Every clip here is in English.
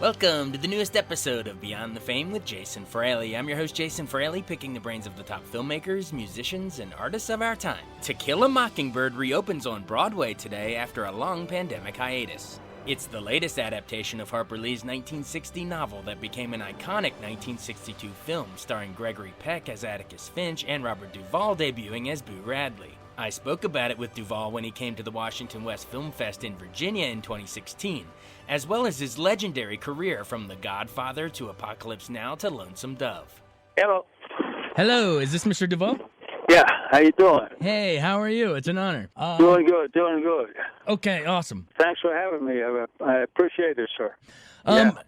Welcome to the newest episode of Beyond the Fame with Jason Fraley. I'm your host, Jason Fraley, picking the brains of the top filmmakers, musicians, and artists of our time. To Kill a Mockingbird reopens on Broadway today after a long pandemic hiatus. It's the latest adaptation of Harper Lee's 1960 novel that became an iconic 1962 film starring Gregory Peck as Atticus Finch and Robert Duvall debuting as Boo Radley. I spoke about it with Duvall when he came to the Washington West Film Fest in Virginia in 2016, as well as his legendary career from The Godfather to Apocalypse Now to Lonesome Dove. Hello. Hello, is this Mr. Duvall? Yeah, how you doing? Hey, how are you? It's an honor. Doing good. Okay, awesome. Thanks for having me. I appreciate it, sir.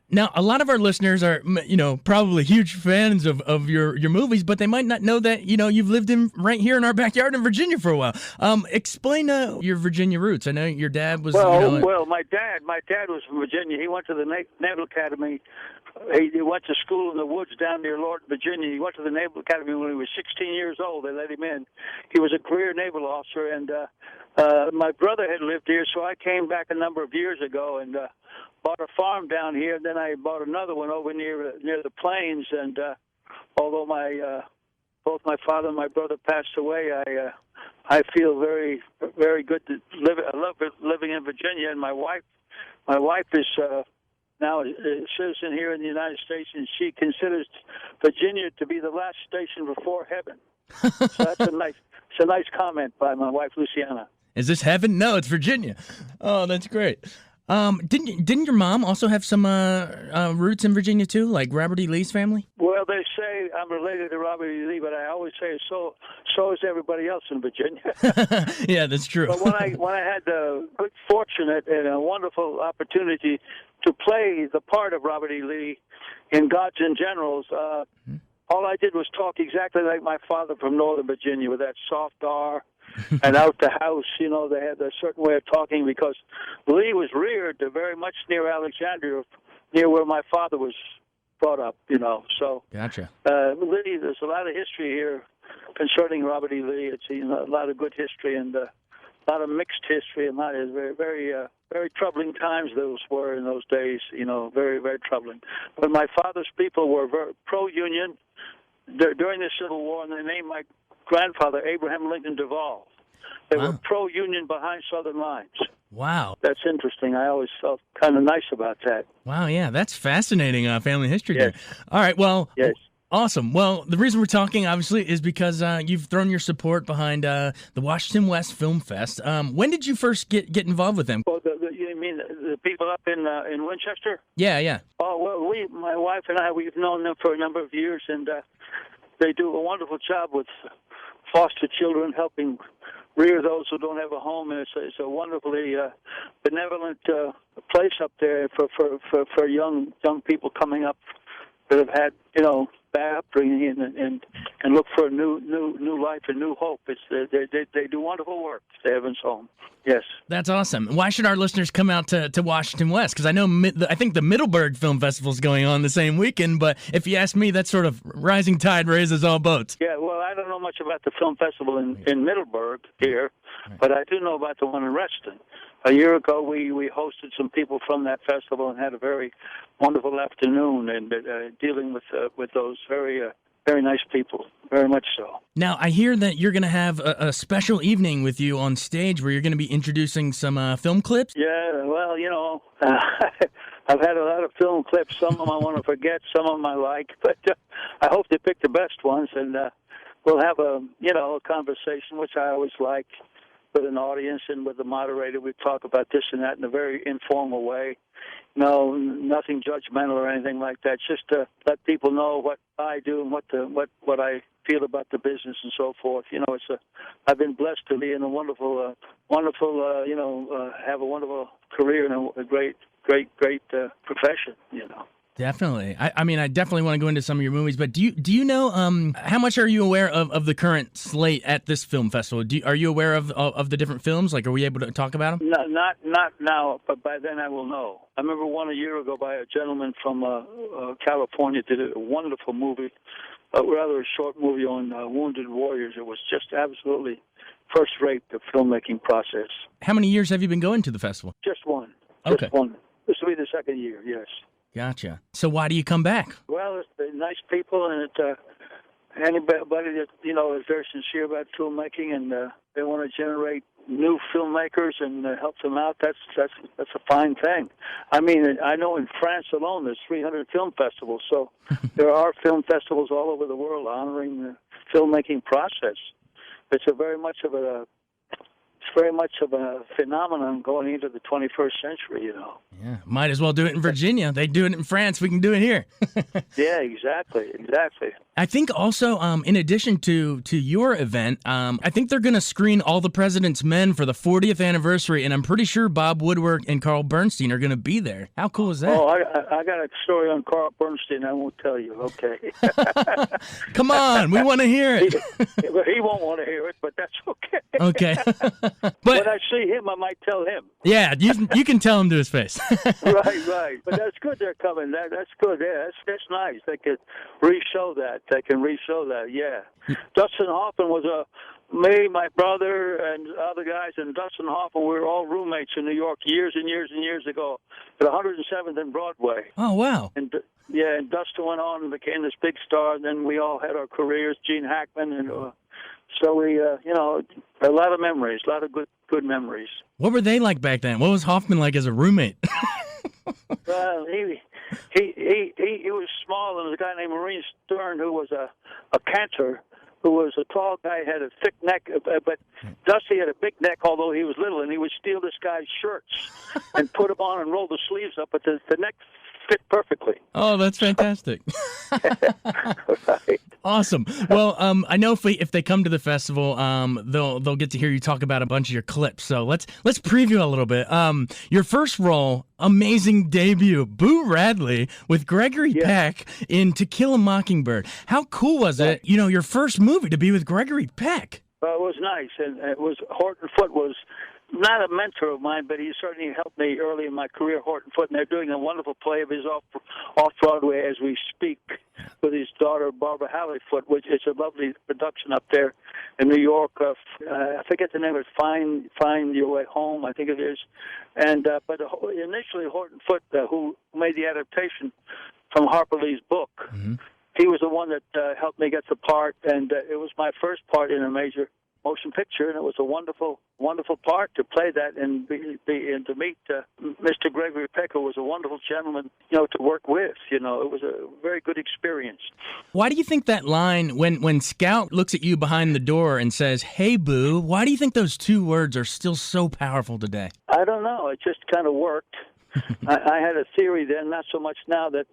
Now, a lot of our listeners are, probably huge fans of your movies, but they might not know that, you've lived right here in our backyard in Virginia for a while. Explain your Virginia roots. I know your dad was, Well, my dad was from Virginia. He went to the Naval Academy. He went to school in the woods down near Lorton, Virginia. He went to the Naval Academy when he was 16 years old. They let him in. He was a career naval officer, and my brother had lived here, so I came back a number of years ago and bought a farm down here. And then I bought another one over near the plains. And although both my father and my brother passed away, I feel very, very good to live. I love living in Virginia, and my wife is now a citizen here in the United States, and she considers Virginia to be the last station before heaven. So that's a nice comment by my wife, Luciana. Is this heaven? No, it's Virginia. Oh, that's great. Didn't your mom also have some roots in Virginia too, like Robert E. Lee's family? Well, they say I'm related to Robert E. Lee, but I always say so is everybody else in Virginia. Yeah, that's true. But when I had the good fortunate and a wonderful opportunity to play the part of Robert E. Lee in Gods and Generals, all I did was talk exactly like my father from Northern Virginia with that soft R. And out the house, they had a certain way of talking because Lee was reared very much near Alexandria, near where my father was brought up, So, gotcha. Lee, there's a lot of history here concerning Robert E. Lee. It's a lot of good history and a lot of mixed history, and that is very, very, very troubling times those were in those days. Very, very troubling. But my father's people were very pro-union during the Civil War, and they named my grandfather Abraham Lincoln Duvall. They were pro-union behind Southern lines. Wow. That's interesting. I always felt kind of nice about that. Wow, yeah, that's fascinating family history Yes. there. All right, well, yes. Awesome. Well, the reason we're talking, obviously, is because you've thrown your support behind the Washington West Film Fest. When did you first get involved with them? Well, you mean the people up in Winchester? Yeah. Oh, well, my wife and I, we've known them for a number of years, and they do a wonderful job with foster children, helping rear those who don't have a home, and it's a wonderfully benevolent place up there for young people coming up that have had bad upbringing and look for a new life and new hope. They do wonderful work at Evans Home. Yes, that's awesome. Why should our listeners come out to Washington West? Because I know I think the Middleburg Film Festival is going on the same weekend, but if you ask me, that's sort of rising tide raises all boats. Yeah, well, I don't know much about the film festival in Middleburg here, but I do know about the one in Reston. A year ago, we hosted some people from that festival and had a very wonderful afternoon and dealing with those very nice people, very much so. Now, I hear that you're going to have a special evening with you on stage where you're going to be introducing some film clips. Yeah, well, I've had a lot of film clips. Some of them I want to forget, some of them I like, but I hope they pick the best ones, and we'll have a conversation, which I always like, with an audience and with the moderator. We talk about this and that in a very informal way. No, nothing judgmental or anything like that. Just to let people know what I do and what I feel about the business and so forth. I've been blessed to be in a wonderful, have a wonderful career and a great profession. Definitely. I mean, I definitely want to go into some of your movies, but do you know how much are you aware of the current slate at this film festival? Are you aware of the different films? Like, are we able to talk about them? Not now, but by then I will know. I remember one a year ago by a gentleman from California did a wonderful movie, rather a short movie on wounded warriors. It was just absolutely first-rate, the filmmaking process. How many years have you been going to the festival? Just one. Okay. Just one. This will be the second year, yes. Gotcha. So why do you come back? Well, it's nice people, and anybody that is very sincere about filmmaking, and they want to generate new filmmakers and help them out. That's a fine thing. I mean, I know in France alone there's 300 film festivals, so there are film festivals all over the world honoring the filmmaking process. It's very much of a phenomenon going into the 21st century, Yeah, might as well do it in Virginia. They do it in France. We can do it here. Yeah, exactly. I think also, in addition to your event, I think they're going to screen All the President's Men for the 40th anniversary, and I'm pretty sure Bob Woodward and Carl Bernstein are going to be there. How cool is that? Oh, I got a story on Carl Bernstein I won't tell you, okay? Come on, we want to hear it. He won't want to hear it, but that's okay. Okay. But when I see him, I might tell him. Yeah, you can tell him to his face. Right. But that's good they're coming. That's good. Yeah, that's nice. They can re-show that. Yeah. Dustin Hoffman was me, my brother, and other guys, and Dustin Hoffman, we were all roommates in New York years and years and years ago at 107th and Broadway. Oh, wow. And Dustin went on and became this big star, and then we all had our careers, Gene Hackman, and so we, a lot of memories, a lot of good memories. What were they like back then? What was Hoffman like as a roommate? Well, he was small, and there was a guy named Maureen Stern who was a cantor, who was a tall guy, had a thick neck, but Dusty had a big neck, although he was little, and he would steal this guy's shirts and put them on and roll the sleeves up, but the neck fit perfectly. Oh, that's fantastic. Right. Awesome. Well, I know if they come to the festival, they'll get to hear you talk about a bunch of your clips. So let's preview a little bit. Your first role, amazing debut, Boo Radley with Gregory Peck in To Kill a Mockingbird. How cool was it? Your first movie to be with Gregory Peck. Well, it was nice, and it was Horton Foote was not a mentor of mine, but he certainly helped me early in my career, Horton Foote, and they're doing a wonderful play of his off-Broadway as we speak with his daughter, Barbara Halley Foote, which is a lovely production up there in New York. I forget the name of it, Find Your Way Home, I think it is. And but initially, Horton Foote, who made the adaptation from Harper Lee's book, he was the one that helped me get the part, and it was my first part in a major motion picture, and it was a wonderful part to play that and to meet Mr. Gregory Peck, who was a wonderful gentleman, to work with. It was a very good experience. Why do you think that line, when Scout looks at you behind the door and says, "Hey, Boo," why do you think those two words are still so powerful today? I don't know. It just kind of worked. I had a theory then, not so much now, that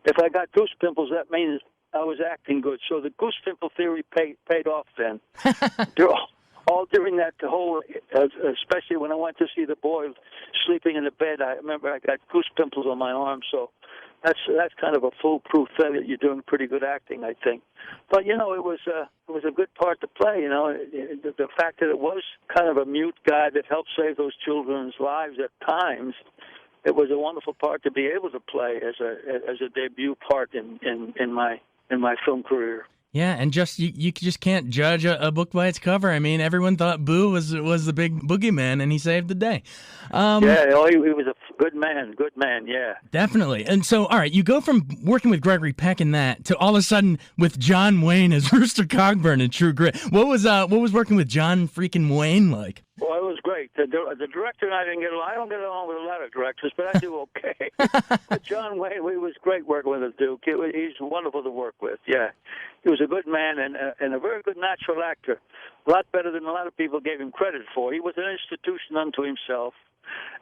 if I got goose pimples, that means I was acting good. So the goose pimple theory paid off then. All during that whole, especially when I went to see the boy sleeping in the bed, I remember I got goose pimples on my arm. So that's kind of a foolproof thing that you're doing pretty good acting, I think. But it was a good part to play. The fact that it was kind of a mute guy that helped save those children's lives at times. It was a wonderful part to be able to play as a debut part in my film career. Yeah, and you just can't judge a book by its cover. I mean, everyone thought Boo was the big boogeyman, and he saved the day. He was a good man, yeah. Definitely. And so, all right, you go from working with Gregory Peck in that to all of a sudden with John Wayne as Rooster Cogburn in True Grit. What was working with John freaking Wayne like? Well, it was great. The director and I didn't get along. I don't get along with a lot of directors, but I do okay. But John Wayne, it was great working with the Duke. He's wonderful to work with, yeah. He was a good man and a very good natural actor. A lot better than a lot of people gave him credit for. He was an institution unto himself.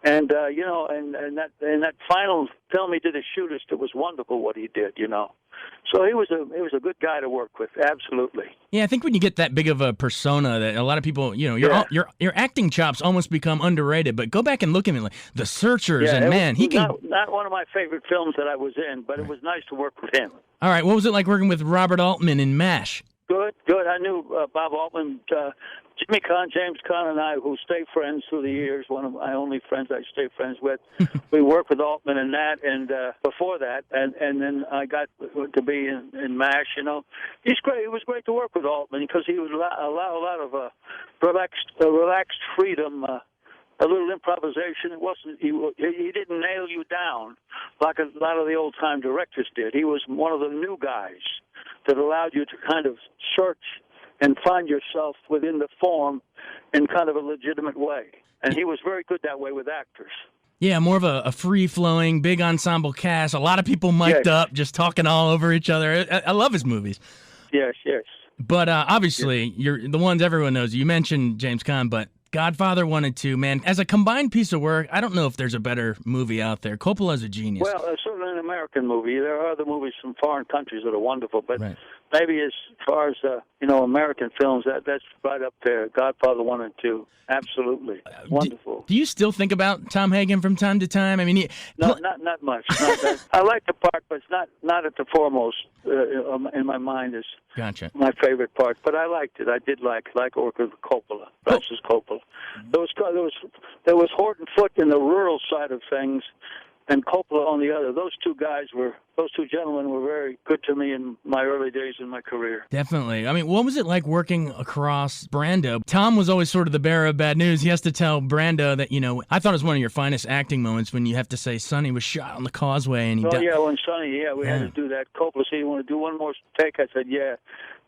And and that final film he did, A Shootist, it was wonderful what he did, So he was a good guy to work with, absolutely. Yeah, I think when you get that big of a persona, that a lot of people, your acting chops almost become underrated. But go back and look at him, like The Searchers, and man, he can. Not one of my favorite films that I was in, but it was nice to work with him. All right, what was it like working with Robert Altman in MASH? Good. I knew Bob Altman, Jimmy Caan, James Caan, and I, who stay friends through the years, one of my only friends I stay friends with. We worked with Altman in that, and before that, and then I got to be in MASH. He's great. It was great to work with Altman because he would allow a lot of relaxed freedom a little improvisation. It wasn't he didn't nail you down like a lot of the old time directors did. He was one of the new guys that allowed you to kind of search and find yourself within the form in kind of a legitimate way. And he was very good that way with actors. Yeah, more of a free-flowing, big ensemble cast. A lot of people mic'd up, just talking all over each other. I love his movies. Yes, yes. But obviously, you're the ones everyone knows. You mentioned James Caan, but Godfather 1 and 2, man, as a combined piece of work, I don't know if there's a better movie out there. Coppola's a genius. Well, certainly an American movie. There are other movies from foreign countries that are wonderful, but Right. maybe as far as American films, that's right up there. Godfather 1 and 2, absolutely wonderful. Do you still think about Tom Hagen from time to time? I mean, No, not much. Not that. I like the part, but it's not at the foremost in my mind is Gotcha. my favorite part. But I liked it. I did like working with Coppola, Francis Coppola. There was Horton Foote in the rural side of things, and Coppola on the other. Those two gentlemen were very good to me in my early days in my career. Definitely. I mean, what was it like working across Brando? Tom was always sort of the bearer of bad news. He has to tell Brando that, I thought it was one of your finest acting moments when you have to say Sonny was shot on the causeway and he died. Yeah, when Sonny, we had to do that. Coppola said, "You want to do one more take?" I said, "Yeah."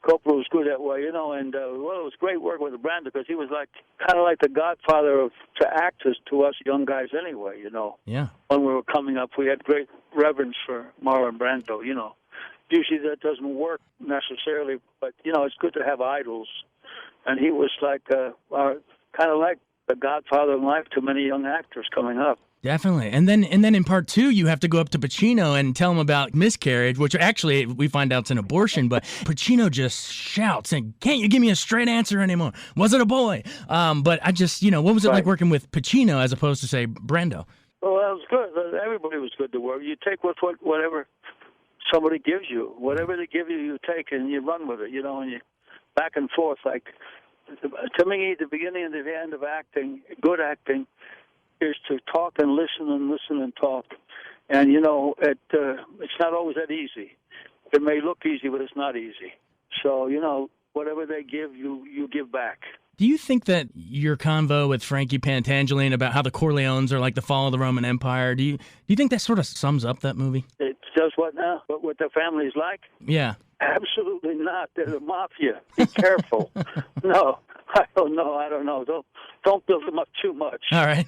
Coppola was good that way, and it was great work with Brando because he was kind of like the godfather to actors to us young guys anyway, Yeah. When we were coming up, we had great reverence for Marlon Brando, Usually that doesn't work necessarily, but, it's good to have idols. And he was kind of like the godfather in life to many young actors coming up. Definitely. And then in part 2, you have to go up to Pacino and tell him about miscarriage, which actually we find out it's an abortion, but Pacino just shouts and, "Can't you give me a straight answer anymore? Was it a boy?" But I just, what was it like working with Pacino as opposed to, say, Brando? Well, that was good. Everybody was good to work. You take whatever somebody gives you. Whatever they give you, you take and you run with it, and you back and forth. Like, to me, the beginning and the end of acting, good acting, is to talk and listen and talk. And, it's not always that easy. It may look easy, but it's not easy. So, whatever they give, you give back. Do you think that your convo with Frankie Pantangeline about how the Corleones are like the fall of the Roman Empire, do you think that sort of sums up that movie? It does what now? What the family's like? Yeah. Absolutely not. They're the mafia. Be careful. No, I don't know. Don't build them up too much. All right.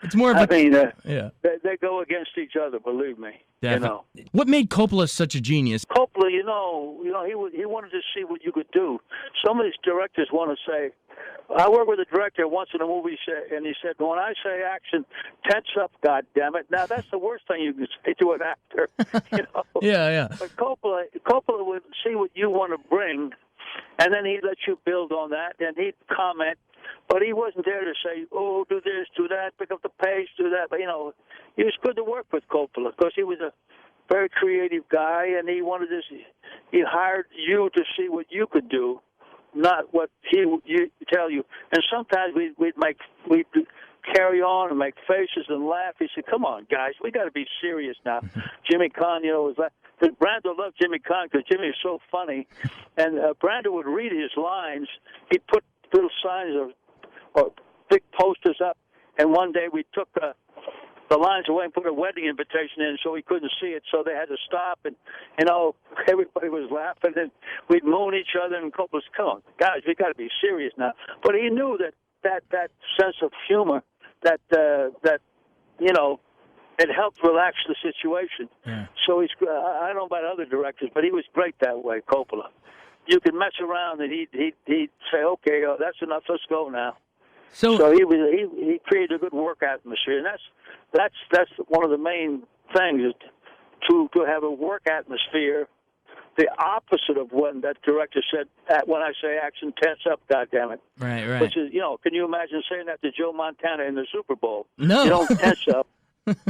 It's more of yeah. They go against each other. Believe me. Definitely. What made Coppola such a genius? Coppola, he wanted to see what you could do. Some of these directors want to say. I worked with a director once in a movie, and he said, "When I say action, tense up, goddammit." Now that's the worst thing you can say to an actor. Yeah. But Coppola would see what you want to bring, and then he'd let you build on that, and he'd comment. But he wasn't there to say, "Oh, do this, do that, pick up the pace, do that." But he was good to work with Coppola because he was a very creative guy, and he wanted this. He hired you to see what you could do, not what you tell you. And sometimes we'd carry on and make faces and laugh. He said, "Come on, guys, we got to be serious now." Jimmy Caan, was like. Brando loved Jimmy Caan because Jimmy is so funny, and Brando would read his lines. He'd put little signs or big posters up, and one day we took the lines away and put a wedding invitation in so he couldn't see it, so they had to stop, and everybody was laughing, and we'd moan each other, and Coppola said, "Come on, guys, we got to be serious now." But he knew that sense of humor, that it helped relax the situation. Yeah. So I don't know about other directors, but he was great that way, Coppola. You could mess around, and he'd say, "Okay, that's enough. Let's go now." So he created a good work atmosphere, and that's one of the main things is to have a work atmosphere. The opposite of when that director said, "When I say action, tense up, goddammit." Right. Which is, can you imagine saying that to Joe Montana in the Super Bowl? No. You don't tense up.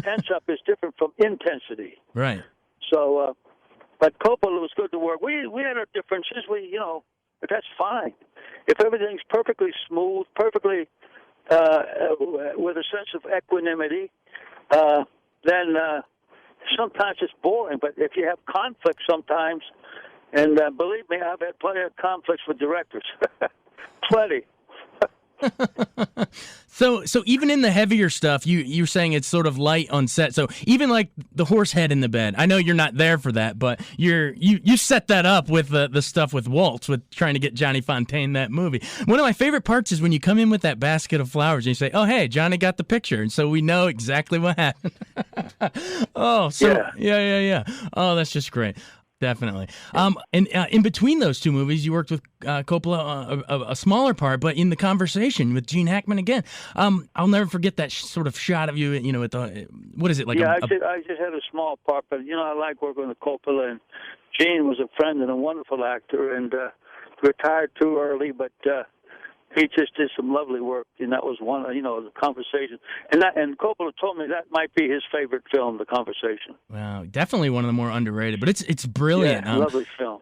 Tense up is different from intensity. Right. So, but Coppola was good to work. We had our differences. But that's fine. If everything's perfectly smooth, perfectly with a sense of equanimity, then sometimes it's boring. But if you have conflict sometimes, and believe me, I've had plenty of conflicts with directors. Plenty. So even in the heavier stuff, you're saying it's sort of light on set. So even like the horse head in the bed, I know you're not there for that, but you set that up with the stuff with Waltz, with trying to get Johnny Fontaine that movie. One of my favorite parts is when you come in with that basket of flowers and you say, "Oh, hey, Johnny got the picture," and so we know exactly what happened. Oh, so yeah. Oh, that's just great. Definitely. And in between those two movies, you worked with Coppola a smaller part, but in The Conversation with Gene Hackman again. I'll never forget that sort of shot of you, with the, what is it, like I just had a small part, but, I like working with Coppola, and Gene was a friend and a wonderful actor, and retired too early, but he just did some lovely work, and that was one, The Conversation. And Coppola told me that might be his favorite film, The Conversation. Wow, definitely one of the more underrated, but it's brilliant. Yeah, lovely film.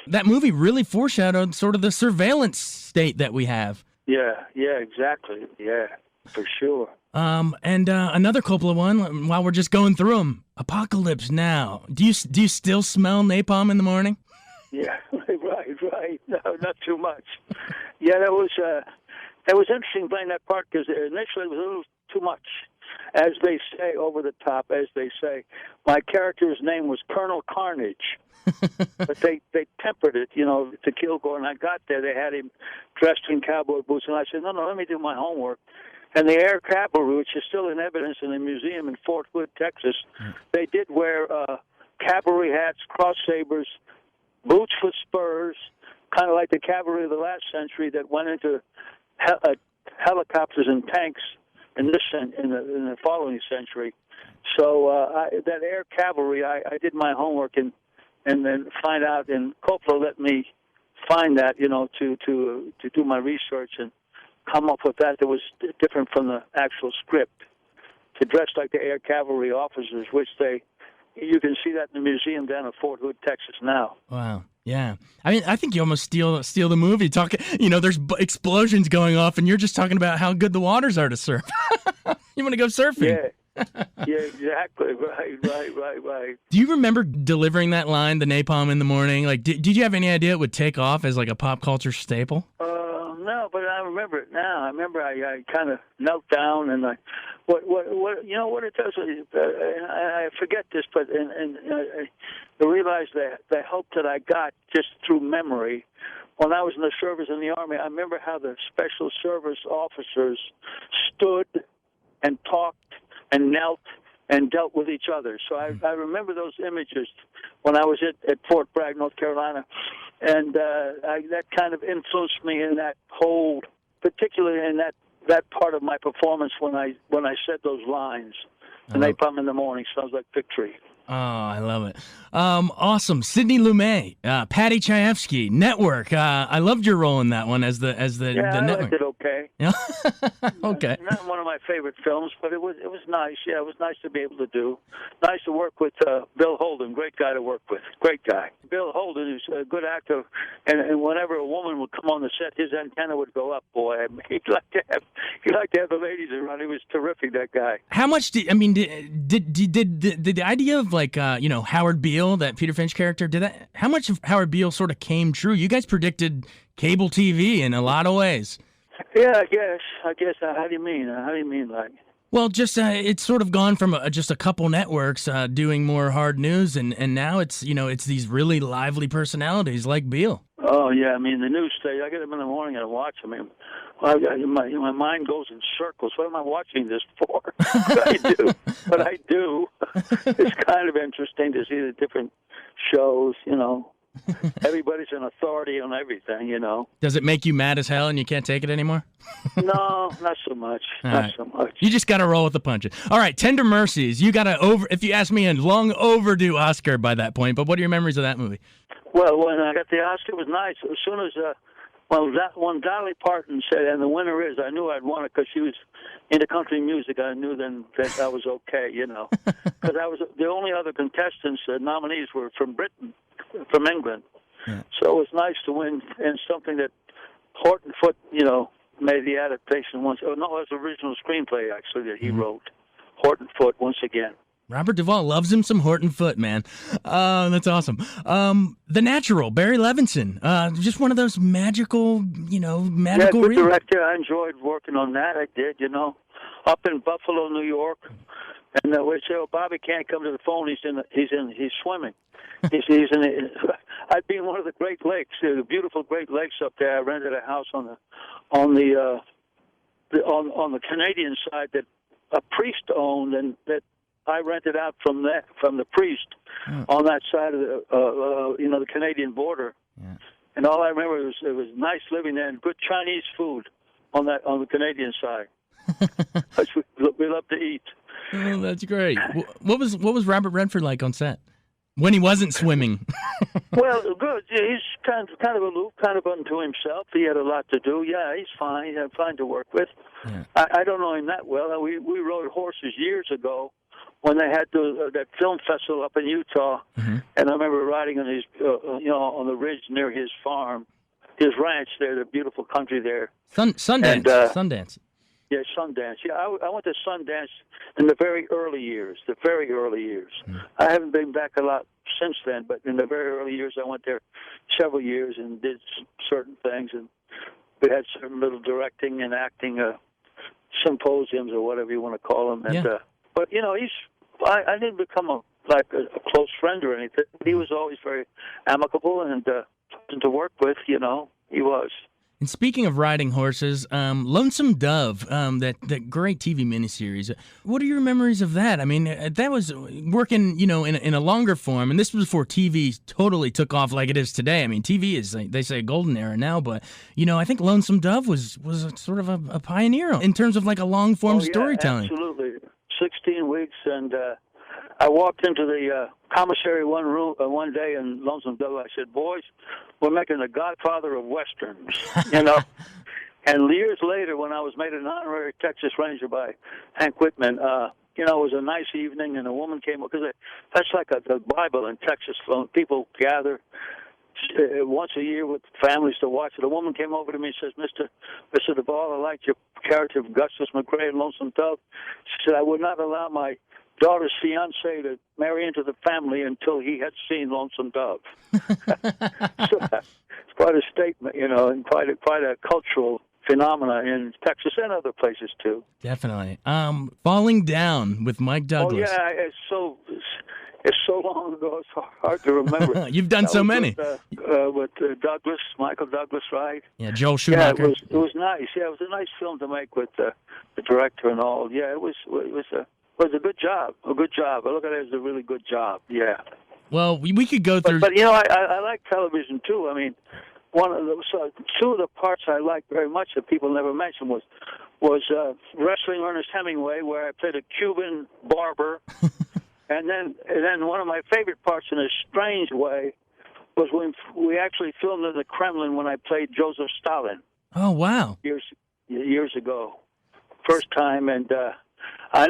That movie really foreshadowed sort of the surveillance state that we have. Yeah, exactly. Yeah, for sure. And another Coppola one, while we're just going through them, Apocalypse Now. Do you still smell napalm in the morning? Yeah, right. No, not too much. Yeah, that was interesting playing that part because initially it was a little too much, as they say, over the top, as they say. My character's name was Colonel Carnage, but they tempered it, to Kilgore. And I got there, they had him dressed in cowboy boots, and I said, no, let me do my homework. And the Air Cavalry, which is still in evidence in the museum in Fort Hood, Texas, they did wear cavalry hats, cross sabers, boots with spurs, kind of like the cavalry of the last century that went into helicopters and tanks in the following century. So that Air Cavalry, I did my homework and then find out, and Coppola let me find that, to do my research and come up with that was different from the actual script. To dress like the Air Cavalry officers, which you can see that in the museum down in Fort Hood, Texas now. Wow. Yeah. I mean, I think you almost steal the movie. There's explosions going off, and you're just talking about how good the waters are to surf. You want to go surfing. Yeah, exactly. Right. Do you remember delivering that line, the napalm in the morning? Like, did you have any idea it would take off as like a pop culture staple? No, but I remember it now. I remember I kind of knelt down and what it does. I forget this, but I realized that the help that I got just through memory when I was in the service in the Army. I remember how the special service officers stood and talked and knelt and dealt with each other. So I remember those images when I was at Fort Bragg, North Carolina, and that kind of influenced me in that whole, particularly in that part of my performance when I said those lines. The napalm in the morning sounds like victory. Oh, I love it. Awesome. Sidney Lumet, Patty Chayefsky, Network. I loved your role in that one as the I Network. liked it okay. Okay. Not one of my favorite films, but it was nice. Yeah, it was nice to be able to do. Nice to work with Bill Holden. Great guy to work with. Great guy. Bill Holden is a good actor, and whenever a woman would come on the set, his antenna would go up. Boy, he'd like to have the ladies around. He was terrific. That guy. How much did the idea of Howard Beale, that Peter Finch character, how much of Howard Beale sort of came true? You guys predicted cable TV in a lot of ways. Yeah, I guess. How do you mean, like? Well, just it's sort of gone from just a couple networks doing more hard news, and now it's these really lively personalities like Beale. Oh yeah, I mean the news station. I get them in the morning and I watch them. My mind goes in circles. What am I watching this for? But I do. It's kind of interesting to see the different shows. Everybody's an authority on everything. Does it make you mad as hell and you can't take it anymore? No, not so much. So much. You just got to roll with the punches. All right, Tender Mercies. You got to if you ask me, a long overdue Oscar by that point. But what are your memories of that movie? Well, when I got the Oscar, it was nice. As soon as when Dolly Parton said, "And the winner is," I knew I'd won it because she was into country music. I knew then that I was okay, because I was the only other contestants, nominees were from Britain, from England. Yeah. So it was nice to win in something that Horton Foote, made the adaptation once. Oh no, it was the original screenplay actually that he wrote. Horton Foote once again. Robert Duvall loves him some Horton Foote, man. That's awesome. The Natural, Barry Levinson. Just one of those magical, magical. Yeah, good director. I enjoyed working on that. I did, up in Buffalo, New York. And we say, "Oh, Bobby can't come to the phone. He's swimming. He's in. I'd be in one of the Great Lakes, the beautiful Great Lakes up there. I rented a house on the Canadian side that a priest owned, and that I rented out from the priest on that side of the Canadian border. Yeah. And all I remember was it was nice living there and good Chinese food on the Canadian side. we love to eat. Oh, that's great. What was Robert Redford like on set when he wasn't swimming? Well, good. He's kind of aloof, kind of unto himself. He had a lot to do. Yeah, he's fine. He's fine to work with. Yeah. I don't know him that well. We rode horses years ago when they had that film festival up in Utah, and I remember riding on his, on the ridge near his farm, his ranch there, the beautiful country there. Sundance. Yeah, Sundance. Yeah, I went to Sundance in the very early years. I haven't been back a lot since then, but in the very early years, I went there several years and did certain things, and we had certain little directing and acting symposiums or whatever you want to call them. And but I didn't become a close friend or anything. He was always very amicable and pleasant to work with. He was. And speaking of riding horses, Lonesome Dove, that great TV miniseries. What are your memories of that? I mean, that was working, in a longer form, and this was before TV totally took off like it is today. I mean, TV is, they say, a golden era now, but I think Lonesome Dove was sort of a pioneer in terms of like a long form storytelling. Absolutely, 16 weeks, and I walked into the commissary one day in Lonesome Dove. I said, "Boys, we're making the Godfather of Westerns," And years later, when I was made an honorary Texas Ranger by Hank Whitman, it was a nice evening, and a woman came up, because that's like the Bible in Texas. People gather once a year with families to watch it. A woman came over to me and says, Mr. Duvall, I liked your character of Augustus McRae in Lonesome Dove. She said, I would not allow my daughter's fiancé to marry into the family until he had seen Lonesome Dove. So that's quite a statement, and quite a cultural phenomena in Texas and other places too. Definitely. Falling Down with Mike Douglas. Oh yeah, it's so long ago. It's hard to remember. You've done so many. With Douglas, Michael Douglas, right? Yeah, Joel Schumacher. Yeah, it was nice. Yeah, it was a nice film to make with the director and all. Yeah, it was a good job. A good job. I look at it as a really good job. Yeah. Well, we could go through. But I like television too. I mean, two of the parts I liked very much that people never mentioned was wrestling Ernest Hemingway, where I played a Cuban barber, and then one of my favorite parts in a strange way was when we actually filmed in the Kremlin when I played Joseph Stalin. Oh wow! Years ago, first time, and I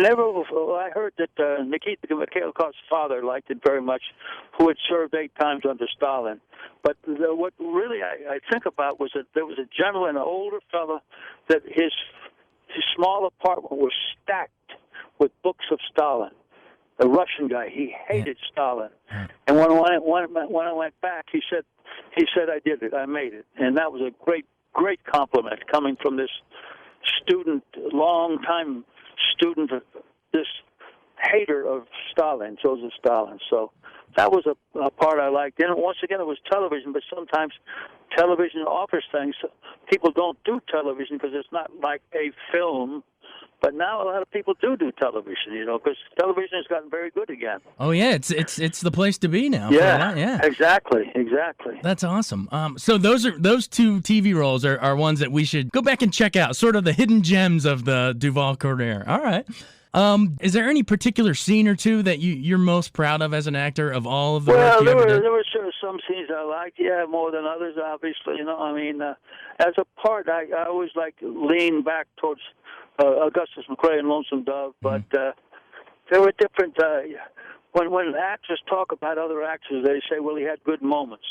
heard that Nikita Mikhailov's father liked it very much, who had served 8 times under Stalin. But what really I think about was that there was a gentleman, an older fellow, that his small apartment was stacked with books of Stalin. A Russian guy. He hated Stalin. And when I went back, he said I did it. I made it. And that was a great compliment coming from this student, long-time student, this hater of Stalin, Joseph Stalin. So that was a part I liked. And once again, it was television, but sometimes television offers things. People don't do television because it's not like a film. But now a lot of people do television, because television has gotten very good again. Oh yeah, it's the place to be now. Yeah, exactly. That's awesome. So those two TV roles are ones that we should go back and check out, sort of the hidden gems of the Duvall career. All right. Is there any particular scene or two that you're most proud of as an actor of all of the work you ever did? There were sure some scenes I liked, more than others, obviously. As a part, I always lean back towards Augustus McRae and Lonesome Dove, but there were different. When actors talk about other actors, they say, "Well, he had good moments."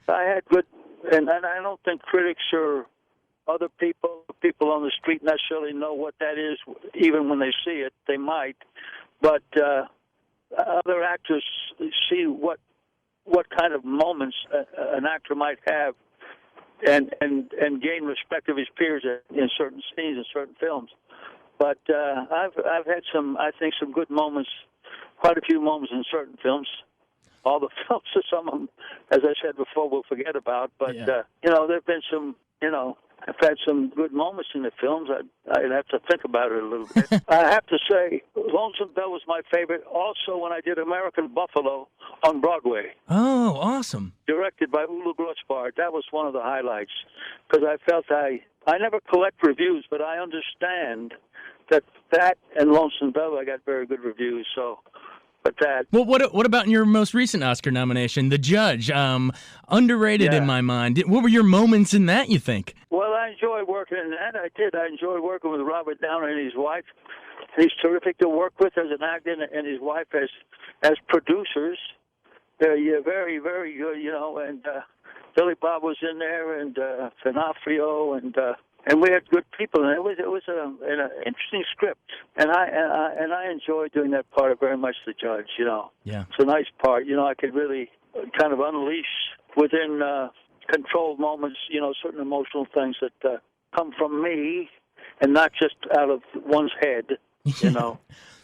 I had good, and I don't think critics or other people on the street necessarily know what that is. Even when they see it, they might. But other actors see what kind of moments an actor might have, and gain respect of his peers in certain scenes in certain films. But I've had some good moments, quite a few moments in certain films. All the films, some of them, as I said before, we'll forget about. But there've been some, I've had some good moments in the films. I'd have to think about it a little bit. I have to say, Lonesome Dove was my favorite. Also, when I did American Buffalo on Broadway. Oh, awesome! Directed by Ulu Grossbart. That was one of the highlights because I felt I never collect reviews, but I understand that and Lonesome Dove I got very good reviews. So. But that. Well, what about in your most recent Oscar nomination, The Judge? Underrated in my mind. What were your moments in that, you think? Well, I enjoyed working in that. I did. I enjoyed working with Robert Duvall and his wife. He's terrific to work with as an actor, and his wife as producers. They're very, very good, and Billy Bob was in there, and D'Onofrio, and we had good people, and it was an interesting script, and I enjoyed doing that part very much. The Judge, Yeah, it's a nice part. I could really kind of unleash within controlled moments, certain emotional things that come from me, and not just out of one's head,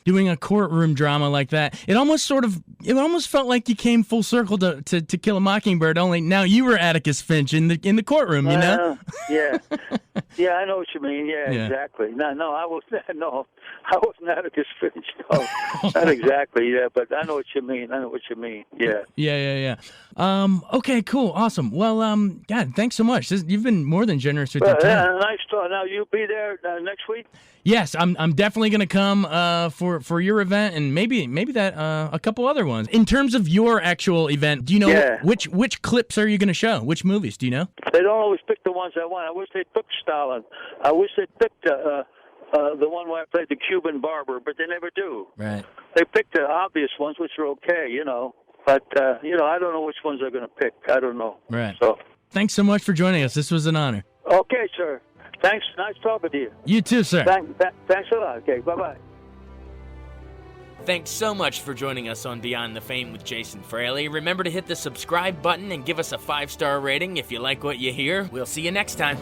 Doing a courtroom drama like that, it almost felt like you came full circle to Kill a Mockingbird. Only now you were Atticus Finch in the courtroom, Yeah, yeah, I know what you mean. Yeah. Exactly. No, I wasn't Atticus Finch. No, not exactly. Yeah, but I know what you mean. Yeah. Yeah. Okay, cool, awesome. Well, God, thanks so much. You've been more than generous with your time. Yeah, nice talk. Now you'll be there next week. Yes, I'm definitely going to come for your event and maybe that a couple other ones. In terms of your actual event, do you know which clips are you going to show? Which movies, do you know? They don't always pick the ones I want. I wish they picked Stalin. I wish they picked the one where I played the Cuban barber, but they never do. Right. They picked the obvious ones, which are okay, But, I don't know which ones they're going to pick. I don't know. Right. So. Thanks so much for joining us. This was an honor. Okay, sir. Thanks. Nice talking to you. You too, sir. Thanks a lot. Okay, bye-bye. Thanks so much for joining us on Beyond the Fame with Jason Fraley. Remember to hit the subscribe button and give us a 5-star rating if you like what you hear. We'll see you next time.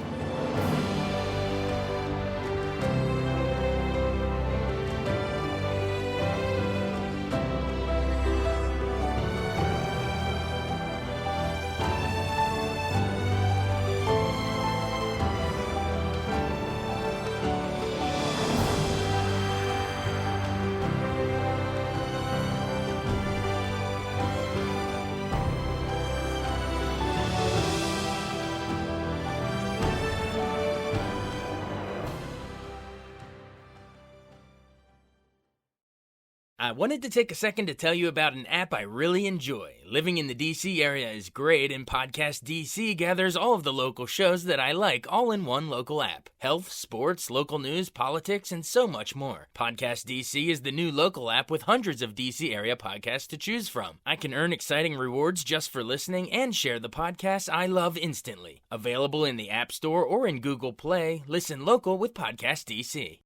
I wanted to take a second to tell you about an app I really enjoy. Living in the DC area is great, and Podcast DC gathers all of the local shows that I like all in one local app. Health, sports, local news, politics, and so much more. Podcast DC is the new local app with hundreds of DC area podcasts to choose from. I can earn exciting rewards just for listening and share the podcasts I love instantly. Available in the App Store or in Google Play, listen local with Podcast DC.